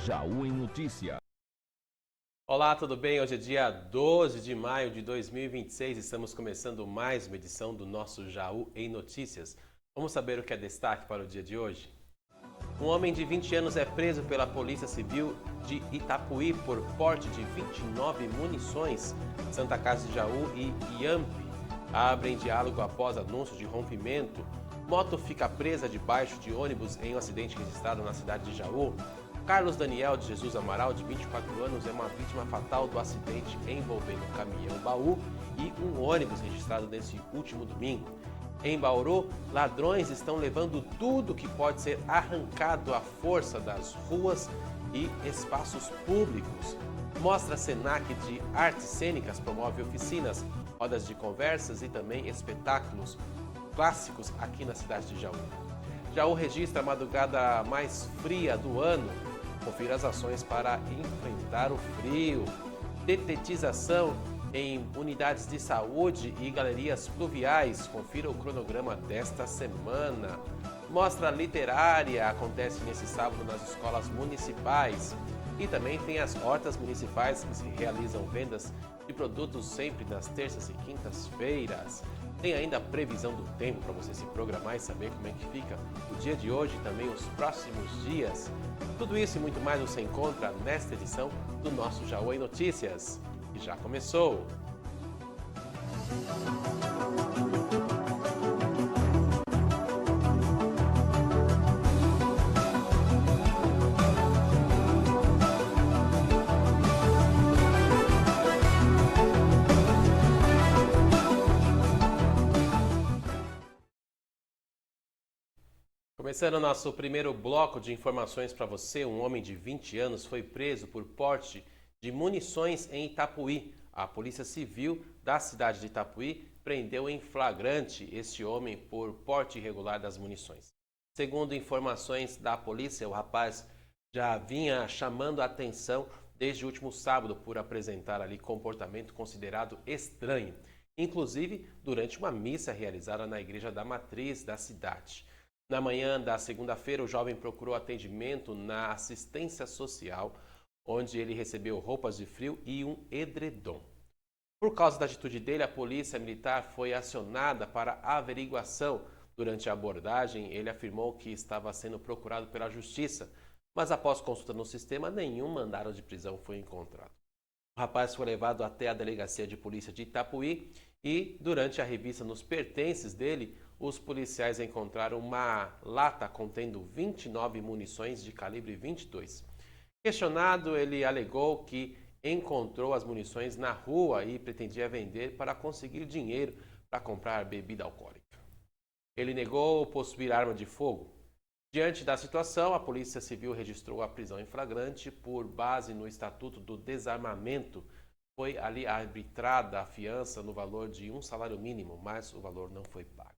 Jaú em Notícia. Olá, tudo bem? Hoje é dia 12 de maio de 2026 e estamos começando mais uma edição do nosso Jaú em Notícias. Vamos saber o que é destaque para o dia de hoje? Um homem de 20 anos é preso pela Polícia Civil de Itapuí por porte de 29 munições. Santa Casa de Jaú e IAMP abrem diálogo após anúncio de rompimento. Moto fica presa debaixo de ônibus em um acidente registrado na cidade de Jaú. Carlos Daniel de Jesus Amaral, de 24 anos, é uma vítima fatal do acidente envolvendo um caminhão-baú e um ônibus registrado nesse último domingo. Em Bauru, ladrões estão levando tudo que pode ser arrancado à força das ruas e espaços públicos. Mostra Senac de Artes Cênicas promove oficinas, rodas de conversas e também espetáculos clássicos aqui na cidade de Jaú. Jaú registra a madrugada mais fria do ano. Confira as ações para enfrentar o frio. Detetização em unidades de saúde e galerias pluviais. Confira o cronograma desta semana. Mostra literária acontece nesse sábado nas escolas municipais. E também tem as hortas municipais que se realizam vendas de produtos sempre nas terças e quintas-feiras. Tem ainda a previsão do tempo para você se programar e saber como é que fica o dia de hoje e também os próximos dias. Tudo isso e muito mais você encontra nesta edição do nosso Jaú em Notícias, que já começou. Começando o nosso primeiro bloco de informações para você, um homem de 20 anos foi preso por porte de munições em Itapuí. A Polícia Civil da cidade de Itapuí prendeu em flagrante este homem por porte irregular das munições. Segundo informações da polícia, o rapaz já vinha chamando a atenção desde o último sábado por apresentar ali comportamento considerado estranho, inclusive durante uma missa realizada na Igreja da Matriz da cidade. Na manhã da segunda-feira, o jovem procurou atendimento na assistência social, onde ele recebeu roupas de frio e um edredom. Por causa da atitude dele, a polícia militar foi acionada para averiguação. Durante a abordagem, ele afirmou que estava sendo procurado pela justiça, mas após consulta no sistema, nenhum mandado de prisão foi encontrado. O rapaz foi levado até a delegacia de polícia de Itapuí e, durante a revista nos pertences dele, os policiais encontraram uma lata contendo 29 munições de calibre 22. Questionado, ele alegou que encontrou as munições na rua e pretendia vender para conseguir dinheiro para comprar bebida alcoólica. Ele negou possuir arma de fogo. Diante da situação, a Polícia Civil registrou a prisão em flagrante por base no Estatuto do Desarmamento. Foi ali arbitrada a fiança no valor de um salário mínimo, mas o valor não foi pago.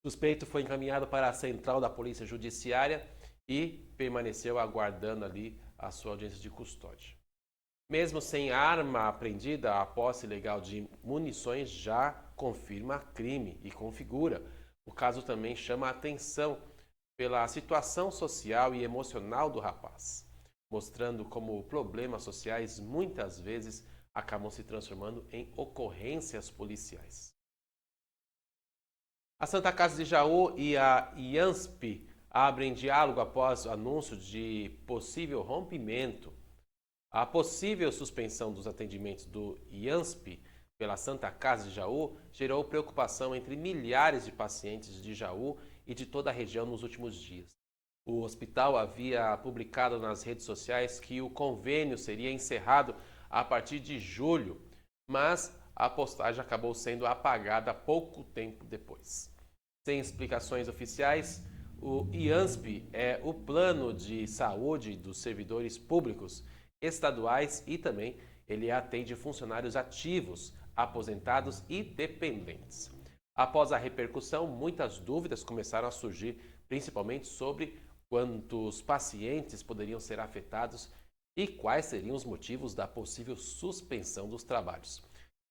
O suspeito foi encaminhado para a central da Polícia Judiciária e permaneceu aguardando ali a sua audiência de custódia. Mesmo sem arma apreendida, a posse ilegal de munições já confirma crime e configura. O caso também chama a atenção pela situação social e emocional do rapaz, mostrando como problemas sociais muitas vezes acabam se transformando em ocorrências policiais. A Santa Casa de Jaú e a IANSP abrem diálogo após o anúncio de possível rompimento. A possível suspensão dos atendimentos do IANSP pela Santa Casa de Jaú gerou preocupação entre milhares de pacientes de Jaú e de toda a região nos últimos dias. O hospital havia publicado nas redes sociais que o convênio seria encerrado a partir de julho, mas a postagem acabou sendo apagada pouco tempo depois. Sem explicações oficiais, o IANSP é o plano de saúde dos servidores públicos, estaduais e também ele atende funcionários ativos, aposentados e dependentes. Após a repercussão, muitas dúvidas começaram a surgir, principalmente sobre quantos pacientes poderiam ser afetados e quais seriam os motivos da possível suspensão dos trabalhos.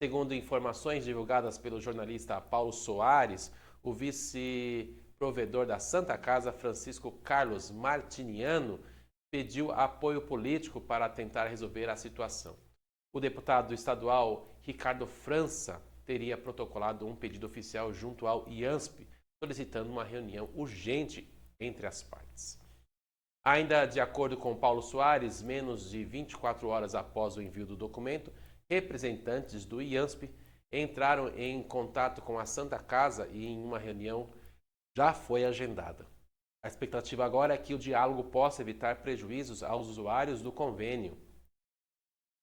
Segundo informações divulgadas pelo jornalista Paulo Soares, o vice-provedor da Santa Casa, Francisco Carlos Martiniano, pediu apoio político para tentar resolver a situação. O deputado estadual Ricardo França teria protocolado um pedido oficial junto ao IANSP, solicitando uma reunião urgente entre as partes. Ainda de acordo com Paulo Soares, menos de 24 horas após o envio do documento, representantes do IANSP entraram em contato com a Santa Casa e em uma reunião já foi agendada. A expectativa agora é que o diálogo possa evitar prejuízos aos usuários do convênio.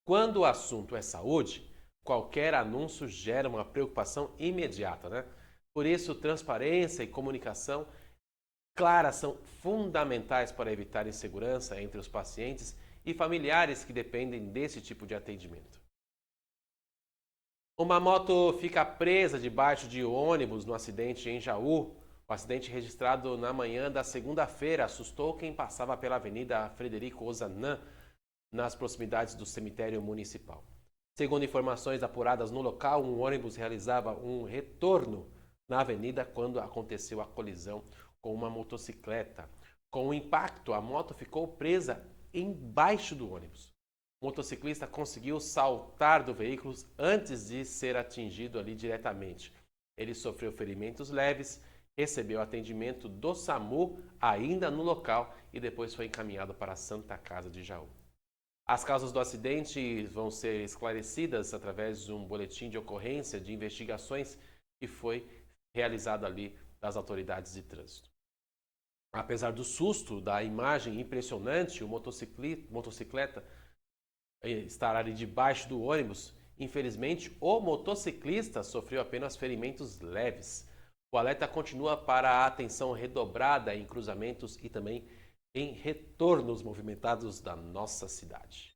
Quando o assunto é saúde, qualquer anúncio gera uma preocupação imediata, né? Por isso, transparência e comunicação clara são fundamentais para evitar insegurança entre os pacientes e familiares que dependem desse tipo de atendimento. Uma moto fica presa debaixo de ônibus no acidente em Jaú. O acidente registrado na manhã da segunda-feira assustou quem passava pela Avenida Frederico Ozanam, nas proximidades do cemitério municipal. Segundo informações apuradas no local, um ônibus realizava um retorno na avenida quando aconteceu a colisão com uma motocicleta. Com o impacto, a moto ficou presa embaixo do ônibus. O motociclista conseguiu saltar do veículo antes de ser atingido ali diretamente. Ele sofreu ferimentos leves, recebeu atendimento do SAMU ainda no local e depois foi encaminhado para a Santa Casa de Jaú. As causas do acidente vão ser esclarecidas através de um boletim de ocorrência de investigações que foi realizado ali das autoridades de trânsito. Apesar do susto, da imagem impressionante, o motocicleta estar ali debaixo do ônibus, infelizmente o motociclista sofreu apenas ferimentos leves. O alerta continua para a atenção redobrada em cruzamentos e também em retornos movimentados da nossa cidade.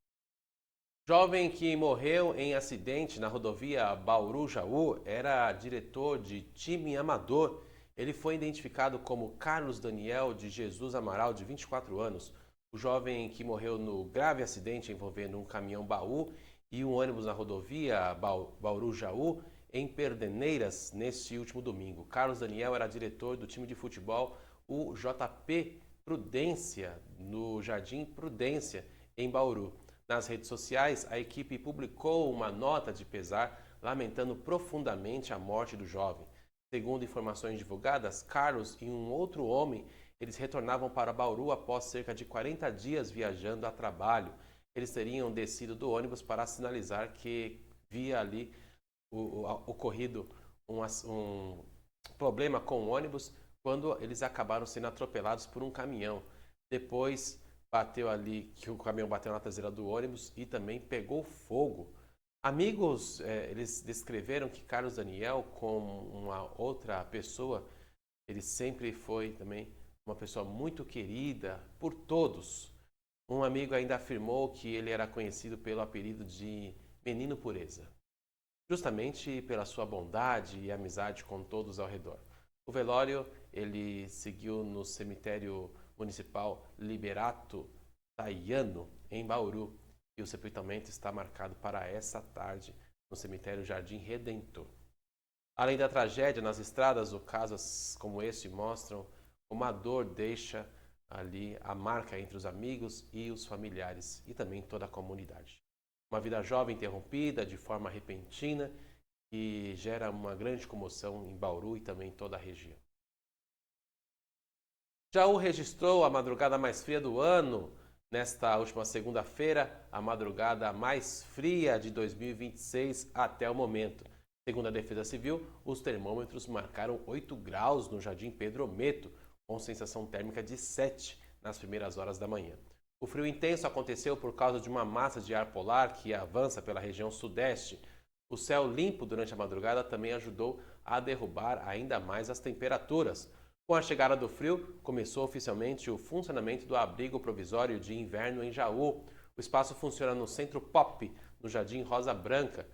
Jovem que morreu em acidente na rodovia Bauru-Jaú era diretor de time amador. Ele foi identificado como Carlos Daniel de Jesus Amaral, de 24 anos. O jovem que morreu no grave acidente envolvendo um caminhão-baú e um ônibus na rodovia Bauru-Jaú, em Pederneiras, neste último domingo. Carlos Daniel era diretor do time de futebol, o JP Prudência, no Jardim Prudência, em Bauru. Nas redes sociais, a equipe publicou uma nota de pesar, lamentando profundamente a morte do jovem. Segundo informações divulgadas, Carlos e um outro homem, eles retornavam para Bauru após cerca de 40 dias viajando a trabalho. Eles teriam descido do ônibus para sinalizar que via ali ocorrido um problema com o ônibus, quando eles acabaram sendo atropelados por um caminhão. Depois bateu ali, que o caminhão bateu na traseira do ônibus e também pegou fogo. Amigos, eles descreveram que Carlos Daniel, como uma outra pessoa, ele sempre foi também uma pessoa muito querida por todos. Um amigo ainda afirmou que ele era conhecido pelo apelido de Menino Pureza, justamente pela sua bondade e amizade com todos ao redor. O velório, ele seguiu no cemitério municipal Liberato Taiano, em Bauru, e o sepultamento está marcado para essa tarde no cemitério Jardim Redentor. Além da tragédia nas estradas, casos como esse mostram como a dor deixa ali a marca entre os amigos e os familiares e também toda a comunidade. Uma vida jovem interrompida de forma repentina que gera uma grande comoção em Bauru e também em toda a região. Jaú registrou a madrugada mais fria do ano. Nesta última segunda-feira, a madrugada mais fria de 2026 até o momento. Segundo a Defesa Civil, os termômetros marcaram 8 graus no Jardim Pedro Ometo, com sensação térmica de 7 nas primeiras horas da manhã. O frio intenso aconteceu por causa de uma massa de ar polar que avança pela região sudeste. O céu limpo durante a madrugada também ajudou a derrubar ainda mais as temperaturas. Com a chegada do frio, começou oficialmente o funcionamento do abrigo provisório de inverno em Jaú. O espaço funciona no Centro Pop, no Jardim Rosa Branca,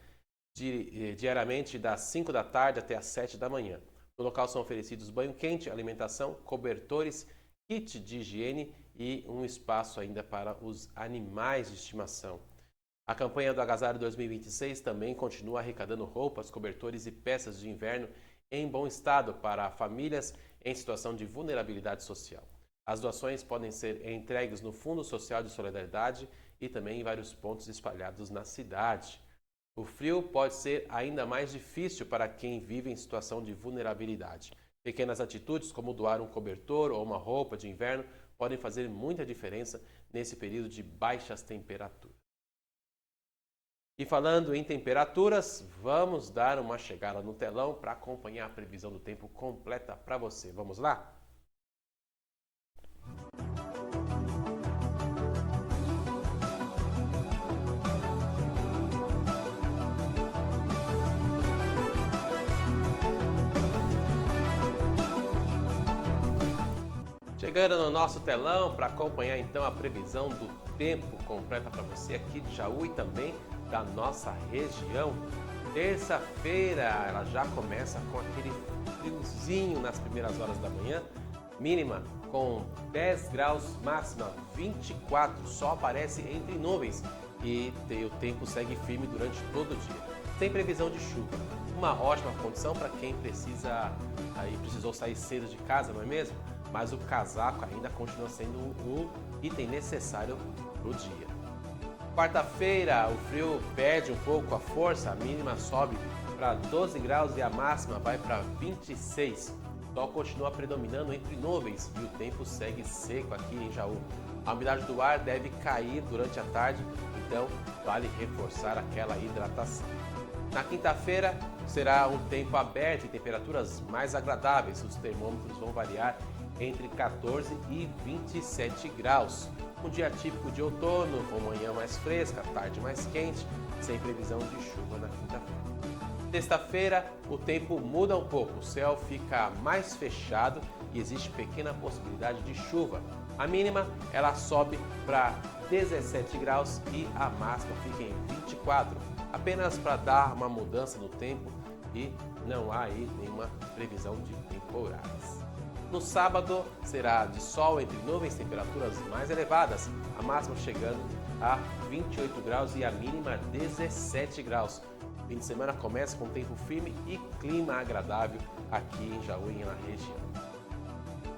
diariamente das 5 da tarde até as 7 da manhã. No local são oferecidos banho quente, alimentação, cobertores, kit de higiene e um espaço ainda para os animais de estimação. A campanha do Agasalho 2026 também continua arrecadando roupas, cobertores e peças de inverno em bom estado para famílias em situação de vulnerabilidade social. As doações podem ser entregues no Fundo Social de Solidariedade e também em vários pontos espalhados na cidade. O frio pode ser ainda mais difícil para quem vive em situação de vulnerabilidade. Pequenas atitudes, como doar um cobertor ou uma roupa de inverno, podem fazer muita diferença nesse período de baixas temperaturas. E falando em temperaturas, vamos dar uma chegada no telão para acompanhar a previsão do tempo completa para você. Vamos lá? Chegando no nosso telão para acompanhar então a previsão do tempo completa para você aqui de Jaú e também da nossa região. Terça-feira ela já começa com aquele friozinho nas primeiras horas da manhã, mínima com 10 graus, máxima 24, só aparece entre nuvens e o tempo segue firme durante todo o dia. Sem previsão de chuva, uma ótima condição para quem precisou sair cedo de casa, não é mesmo? Mas o casaco ainda continua sendo um item necessário para o dia. Quarta-feira, o frio perde um pouco a força, a mínima sobe para 12 graus e a máxima vai para 26. O sol continua predominando entre nuvens e o tempo segue seco aqui em Jaú. A umidade do ar deve cair durante a tarde, então vale reforçar aquela hidratação. Na quinta-feira será um tempo aberto e temperaturas mais agradáveis. Os termômetros vão variar entre 14 e 27 graus. Um dia típico de outono, com manhã mais fresca, tarde mais quente, sem previsão de chuva na quinta-feira. Sexta-feira, o tempo muda um pouco, o céu fica mais fechado e existe pequena possibilidade de chuva. A mínima, ela sobe para 17 graus e a máxima fica em 24, apenas para dar uma mudança no tempo e não há aí nenhuma previsão de temporais. No sábado será de sol entre nuvens, temperaturas mais elevadas, a máxima chegando a 28 graus e a mínima 17 graus. O fim de semana começa com tempo firme e clima agradável aqui em Jaú e na região.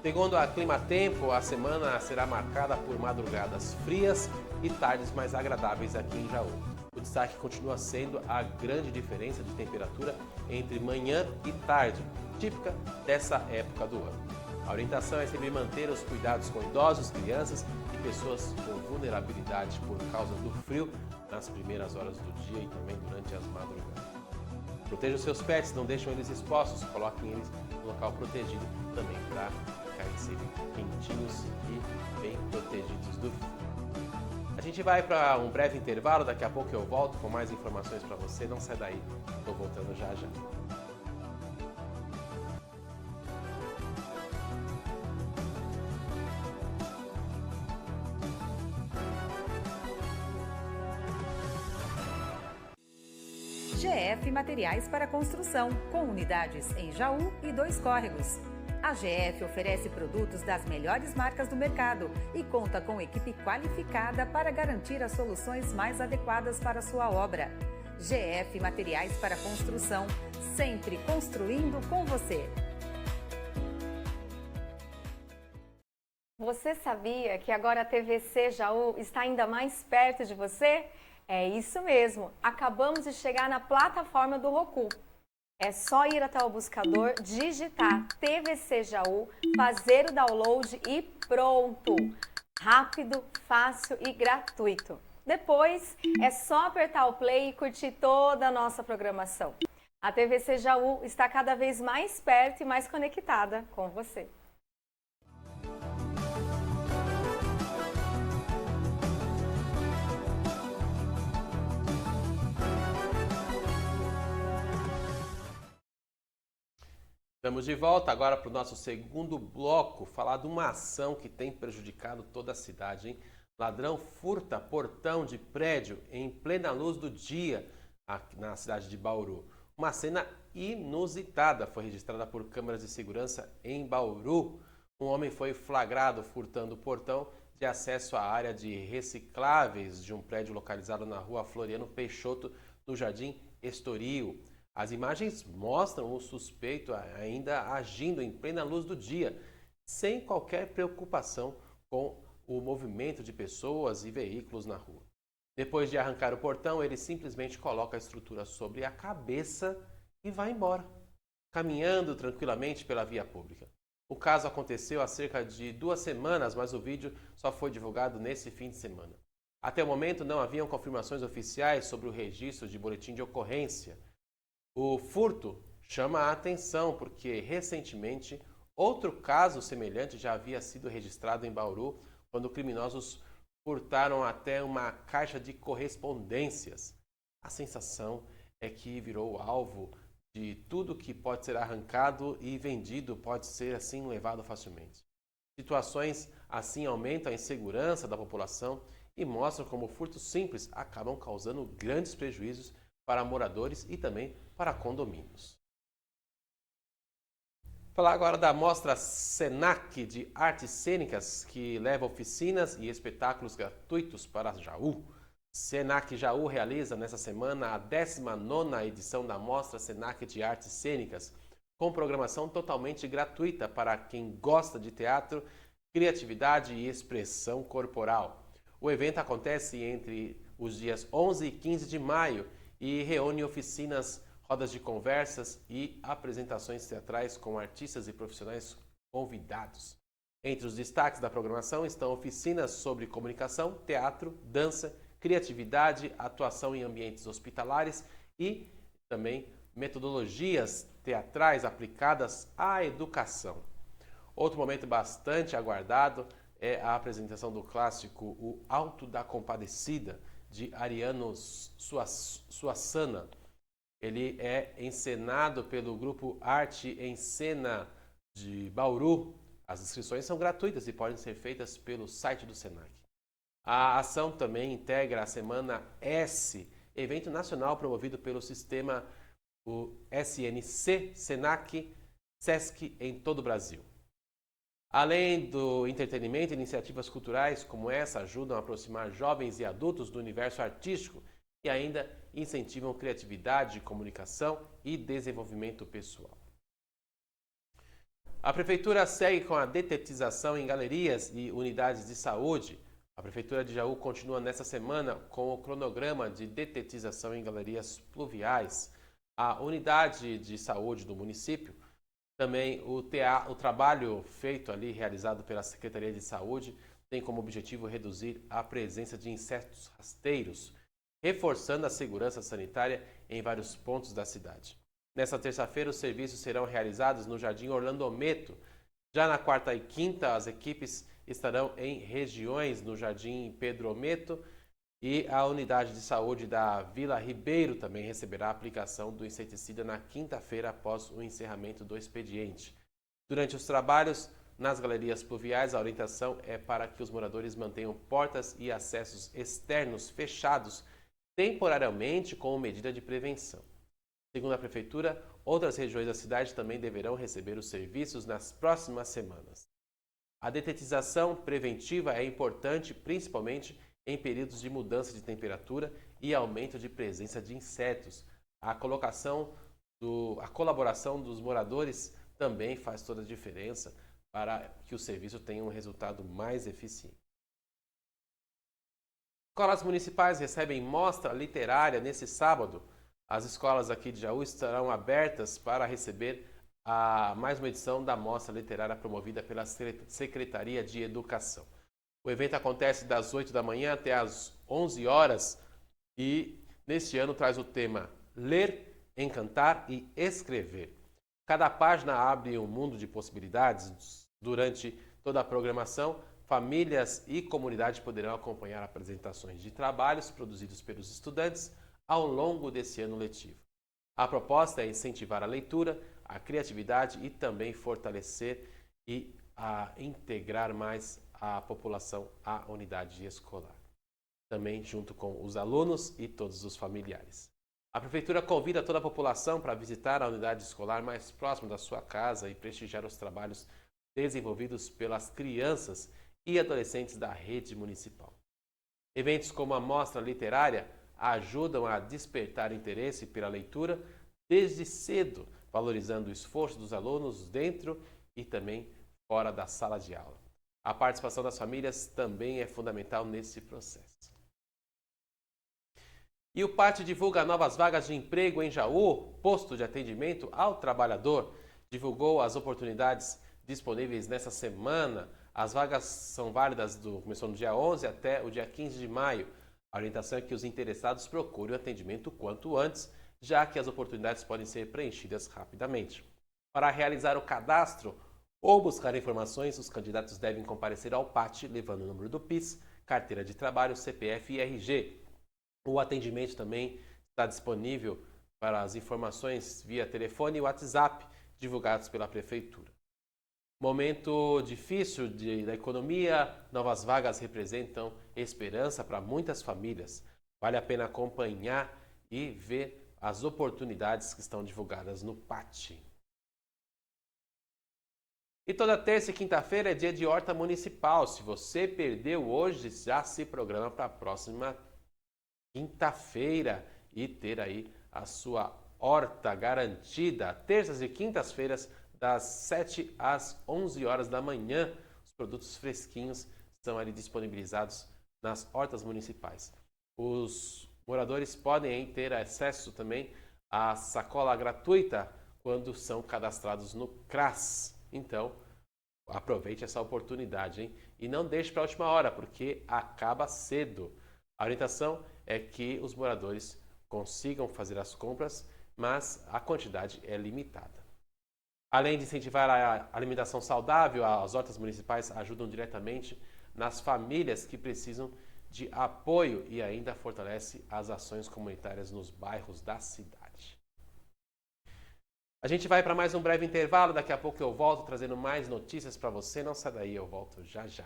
Segundo a Climatempo, a semana será marcada por madrugadas frias e tardes mais agradáveis aqui em Jaú. O destaque continua sendo a grande diferença de temperatura entre manhã e tarde, típica dessa época do ano. A orientação é sempre manter os cuidados com idosos, crianças e pessoas com vulnerabilidade por causa do frio nas primeiras horas do dia e também durante as madrugadas. Proteja os seus pets, não deixem eles expostos, coloquem eles no local protegido também para ficarem sempre quentinhos e bem protegidos do frio. A gente vai para um breve intervalo, daqui a pouco eu volto com mais informações para você, não sai daí, estou voltando já já. GF Materiais para Construção, com unidades em Jaú e 2 córregos. A GF oferece produtos das melhores marcas do mercado e conta com equipe qualificada para garantir as soluções mais adequadas para a sua obra. GF Materiais para Construção, sempre construindo com você. Você sabia que agora a TVC Jaú está ainda mais perto de você? É isso mesmo, acabamos de chegar na plataforma do Roku. É só ir até o buscador, digitar TVC Jaú, fazer o download e pronto! Rápido, fácil e gratuito. Depois é só apertar o play e curtir toda a nossa programação. A TVC Jaú está cada vez mais perto e mais conectada com você. Estamos de volta agora para o nosso segundo bloco, falar de uma ação que tem prejudicado toda a cidade, hein? Ladrão furta portão de prédio em plena luz do dia aqui na cidade de Bauru. Uma cena inusitada foi registrada por câmeras de segurança em Bauru. Um homem foi flagrado furtando o portão de acesso à área de recicláveis de um prédio localizado na rua Floriano Peixoto, no Jardim Estoril. As imagens mostram o suspeito ainda agindo em plena luz do dia. sem qualquer preocupação com o movimento de pessoas e veículos na rua. Depois de arrancar o portão, ele simplesmente coloca a estrutura sobre a cabeça e vai embora, caminhando tranquilamente pela via pública. O caso aconteceu há cerca de 2 semanas, mas o vídeo só foi divulgado nesse fim de semana. Até o momento não haviam confirmações oficiais sobre o registro de boletim de ocorrência. O furto chama a atenção porque recentemente outro caso semelhante já havia sido registrado em Bauru, quando criminosos furtaram até uma caixa de correspondências. A sensação é que virou alvo de tudo que pode ser arrancado e vendido pode ser assim levado facilmente. Situações assim aumentam a insegurança da população e mostram como furtos simples acabam causando grandes prejuízos para moradores e também para condomínios. Falar agora da mostra Senac de Artes Cênicas, que leva oficinas e espetáculos gratuitos para Jaú. Senac Jaú realiza nesta semana a 19ª edição da mostra Senac de Artes Cênicas, com programação totalmente gratuita para quem gosta de teatro, criatividade e expressão corporal. O evento acontece entre os dias 11 e 15 de maio e reúne oficinas, rodas de conversas e apresentações teatrais com artistas e profissionais convidados. Entre os destaques da programação estão oficinas sobre comunicação, teatro, dança, criatividade, atuação em ambientes hospitalares e também metodologias teatrais aplicadas à educação. Outro momento bastante aguardado é a apresentação do clássico O Alto da Compadecida, de Ariano Suassuna. Ele é encenado pelo grupo Arte em Cena de Bauru. As inscrições são gratuitas e podem ser feitas pelo site do Senac. A ação também integra a Semana S, evento nacional promovido pelo sistema o SNC, Senac, Sesc em todo o Brasil. Além do entretenimento, iniciativas culturais como essa ajudam a aproximar jovens e adultos do universo artístico e ainda incentivam criatividade, comunicação e desenvolvimento pessoal. A Prefeitura segue com a detetização em galerias e unidades de saúde. A Prefeitura de Jaú continua nesta semana com o cronograma de detetização em galerias pluviais. A unidade de saúde do município, também o trabalho feito ali, realizado pela Secretaria de Saúde, tem como objetivo reduzir a presença de insetos rasteiros, reforçando a segurança sanitária em vários pontos da cidade. Nesta terça-feira, os serviços serão realizados no Jardim Orlando Meto. Já na quarta e quinta, as equipes estarão em regiões no Jardim Pedro Ometo e a unidade de saúde da Vila Ribeiro também receberá a aplicação do inseticida na quinta-feira após o encerramento do expediente. Durante os trabalhos nas galerias pluviais, a orientação é para que os moradores mantenham portas e acessos externos fechados temporariamente como medida de prevenção. Segundo a Prefeitura, outras regiões da cidade também deverão receber os serviços nas próximas semanas. A detetização preventiva é importante, principalmente em períodos de mudança de temperatura e aumento de presença de insetos. A colaboração dos moradores também faz toda a diferença para que o serviço tenha um resultado mais eficiente. Escolas municipais recebem mostra literária nesse sábado. As escolas aqui de Jaú estarão abertas para receber mais uma edição da mostra literária promovida pela Secretaria de Educação. O evento acontece das 8 da manhã até as 11 horas e neste ano traz o tema Ler, Encantar e Escrever. Cada página abre um mundo de possibilidades. Durante toda a programação, famílias e comunidade poderão acompanhar apresentações de trabalhos produzidos pelos estudantes ao longo desse ano letivo. A proposta é incentivar a leitura, a criatividade e também fortalecer e integrar mais a população à unidade escolar, também junto com os alunos e todos os familiares. A Prefeitura convida toda a população para visitar a unidade escolar mais próxima da sua casa e prestigiar os trabalhos desenvolvidos pelas crianças e adolescentes da rede municipal. Eventos como a mostra literária ajudam a despertar interesse pela leitura desde cedo, valorizando o esforço dos alunos dentro e também fora da sala de aula. A participação das famílias também é fundamental nesse processo. E o PAT divulga novas vagas de emprego em Jaú. Posto de atendimento ao trabalhador divulgou as oportunidades disponíveis nessa semana. As vagas são válidas começou no dia 11 até o dia 15 de maio. A orientação é que os interessados procurem o atendimento quanto antes, já que as oportunidades podem ser preenchidas rapidamente. Para realizar o cadastro ou buscar informações, os candidatos devem comparecer ao PAT levando o número do PIS, carteira de trabalho, CPF e RG. O atendimento também está disponível para as informações via telefone e WhatsApp divulgados pela Prefeitura. Momento difícil da economia, novas vagas representam esperança para muitas famílias. Vale a pena acompanhar e ver as oportunidades que estão divulgadas no PAT. E toda terça e quinta-feira é dia de horta municipal. Se você perdeu hoje, já se programa para a próxima quinta-feira e ter aí a sua horta garantida. Terças e quintas-feiras, das 7 às 11 horas da manhã, os produtos fresquinhos estão ali disponibilizados nas hortas municipais. Os moradores podem ter acesso também à sacola gratuita quando são cadastrados no CRAS. Então, aproveite essa oportunidade, hein? E não deixe para a última hora, porque acaba cedo. A orientação é que os moradores consigam fazer as compras, mas a quantidade é limitada. Além de incentivar a alimentação saudável, as hortas municipais ajudam diretamente nas famílias que precisam de apoio e ainda fortalece as ações comunitárias nos bairros da cidade. A gente vai para mais um breve intervalo, daqui a pouco eu volto trazendo mais notícias para você. Não sai daí, eu volto já já.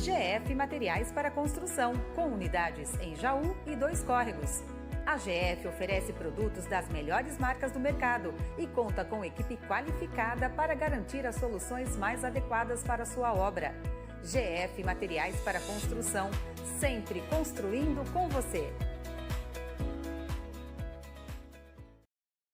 GF Materiais para Construção, com unidades em Jaú e 2 Córregos. A GF oferece produtos das melhores marcas do mercado e conta com equipe qualificada para garantir as soluções mais adequadas para a sua obra. GF Materiais para Construção, sempre construindo com você.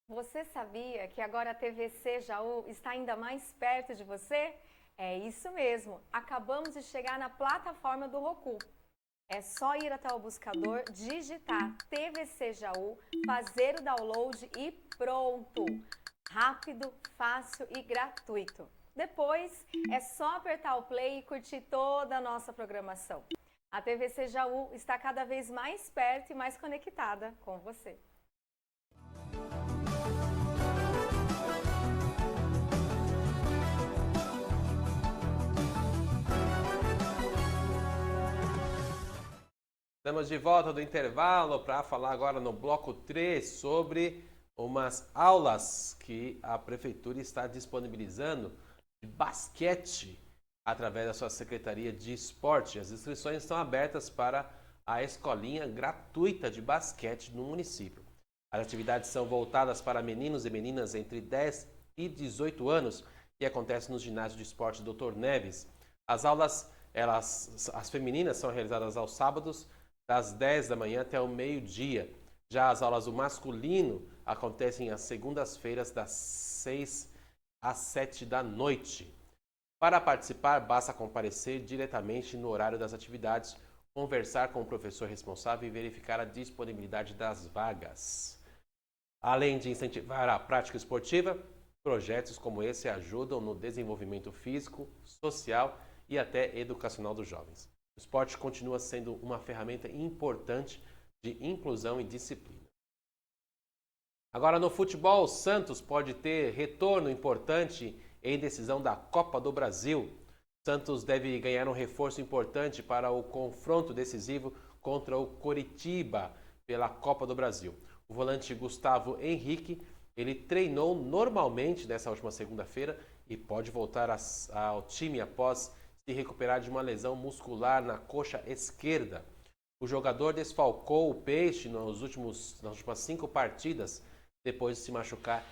Você sabia que agora a TVC Jaú está ainda mais perto de você? É isso mesmo, acabamos de chegar na plataforma do Roku. É só ir até o buscador, digitar TVC Jaú, fazer o download e pronto! Rápido, fácil e gratuito. Depois é só apertar o play e curtir toda a nossa programação. A TVC Jaú está cada vez mais perto e mais conectada com você. Estamos de volta do intervalo para falar agora no bloco 3 sobre umas aulas que a Prefeitura está disponibilizando de basquete através da sua Secretaria de Esporte. As inscrições estão abertas para a escolinha gratuita de basquete no município. As atividades são voltadas para meninos e meninas entre 10 e 18 anos e acontecem no ginásio de esporte Dr. Neves. As aulas, as femininas, são realizadas aos sábados, das 10 da manhã até o meio-dia. Já as aulas do masculino acontecem às segundas-feiras, das 6 às 7 da noite. Para participar, basta comparecer diretamente no horário das atividades, conversar com o professor responsável e verificar a disponibilidade das vagas. Além de incentivar a prática esportiva, projetos como esse ajudam no desenvolvimento físico, social e até educacional dos jovens. O esporte continua sendo uma ferramenta importante de inclusão e disciplina. Agora no futebol, o Santos pode ter retorno importante em decisão da Copa do Brasil. Santos deve ganhar um reforço importante para o confronto decisivo contra o Coritiba pela Copa do Brasil. O volante Gustavo Henrique, ele treinou normalmente nessa última segunda-feira e pode voltar ao time após se recuperar de uma lesão muscular na coxa esquerda. O jogador desfalcou o Peixe nas últimas 5 partidas, depois de se machucar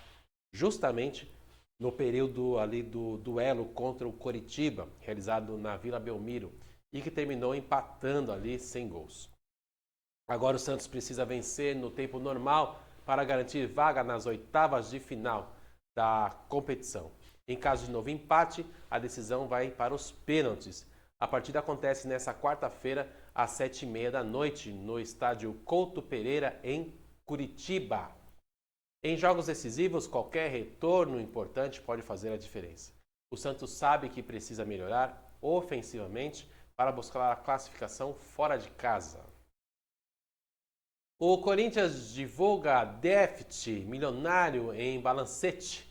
justamente no período ali do duelo contra o Coritiba, realizado na Vila Belmiro. e que terminou empatando ali sem gols. Agora o Santos precisa vencer no tempo normal para garantir vaga nas oitavas de final da competição. Em caso de novo empate, a decisão vai para os pênaltis. A partida acontece nesta quarta-feira, às 7h30 da noite, no estádio Couto Pereira, em Curitiba. Em jogos decisivos, qualquer retorno importante pode fazer a diferença. O Santos sabe que precisa melhorar ofensivamente para buscar a classificação fora de casa. O Corinthians divulga déficit milionário em balancete.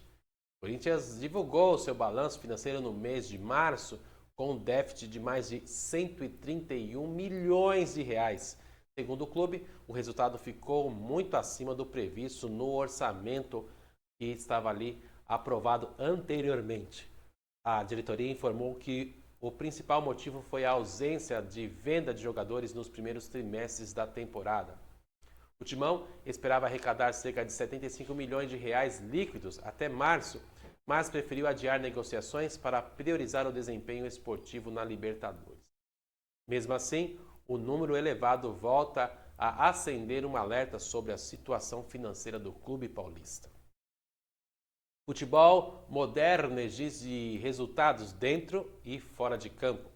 O Corinthians divulgou seu balanço financeiro no mês de março com um déficit de mais de 131 milhões de reais. Segundo o clube, o resultado ficou muito acima do previsto no orçamento que estava ali aprovado anteriormente. A diretoria informou que o principal motivo foi a ausência de venda de jogadores nos primeiros trimestres da temporada. O Timão esperava arrecadar cerca de 75 milhões de reais líquidos até março, mas preferiu adiar negociações para priorizar o desempenho esportivo na Libertadores. Mesmo assim, o número elevado volta a acender um alerta sobre a situação financeira do clube paulista. Futebol moderno exige resultados dentro e fora de campo.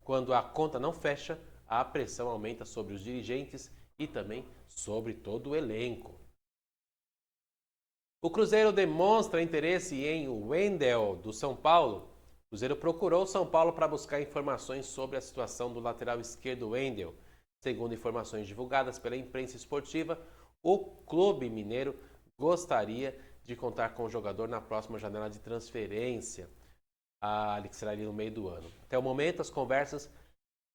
Quando a conta não fecha, a pressão aumenta sobre os dirigentes e também sobre todo o elenco. O Cruzeiro demonstra interesse em Wendel, do São Paulo. O Cruzeiro procurou São Paulo para buscar informações sobre a situação do lateral esquerdo Wendel. Segundo informações divulgadas pela imprensa esportiva, o clube mineiro gostaria de contar com o jogador na próxima janela de transferência, que será ali no meio do ano. Até o momento, as conversas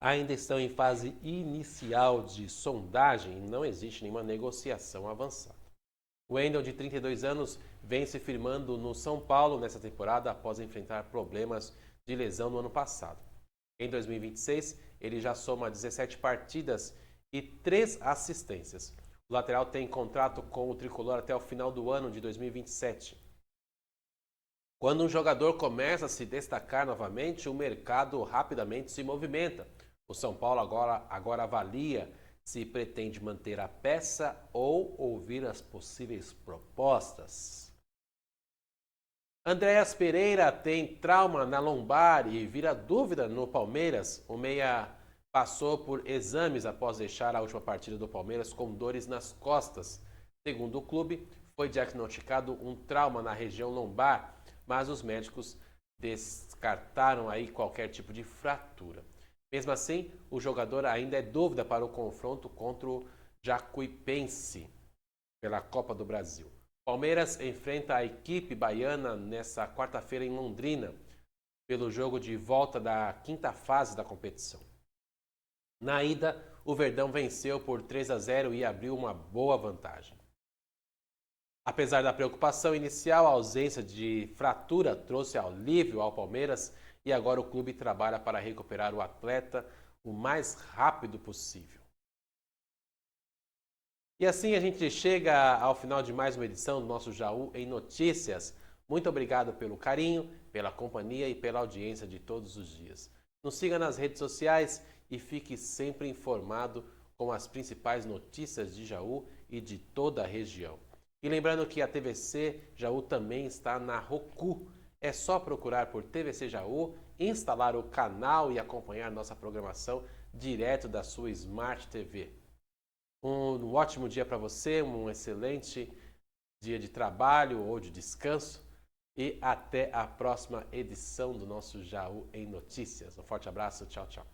ainda estão em fase inicial de sondagem e não existe nenhuma negociação avançada. O Wendel, de 32 anos, vem se firmando no São Paulo nessa temporada após enfrentar problemas de lesão no ano passado. Em 2026, ele já soma 17 partidas e 3 assistências. O lateral tem contrato com o tricolor até o final do ano de 2027. Quando um jogador começa a se destacar novamente, o mercado rapidamente se movimenta. O São Paulo agora avalia se pretende manter a peça ou ouvir as possíveis propostas. Andréas Pereira tem trauma na lombar e vira dúvida no Palmeiras. O meia passou por exames após deixar a última partida do Palmeiras com dores nas costas. Segundo o clube, foi diagnosticado um trauma na região lombar, mas os médicos descartaram aí qualquer tipo de fratura. Mesmo assim, o jogador ainda é dúvida para o confronto contra o Jacuipense pela Copa do Brasil. Palmeiras enfrenta a equipe baiana nesta quarta-feira em Londrina, pelo jogo de volta da quinta fase da competição. Na ida, o Verdão venceu por 3-0 e abriu uma boa vantagem. Apesar da preocupação inicial, a ausência de fratura trouxe alívio ao Palmeiras e agora o clube trabalha para recuperar o atleta o mais rápido possível. E assim a gente chega ao final de mais uma edição do nosso Jaú em Notícias. Muito obrigado pelo carinho, pela companhia e pela audiência de todos os dias. Nos siga nas redes sociais e fique sempre informado com as principais notícias de Jaú e de toda a região. E lembrando que a TVC Jaú também está na Roku. É só procurar por TVC Jaú, instalar o canal e acompanhar nossa programação direto da sua Smart TV. Um ótimo dia para você, um excelente dia de trabalho ou de descanso e até a próxima edição do nosso Jaú em Notícias. Um forte abraço, tchau, tchau.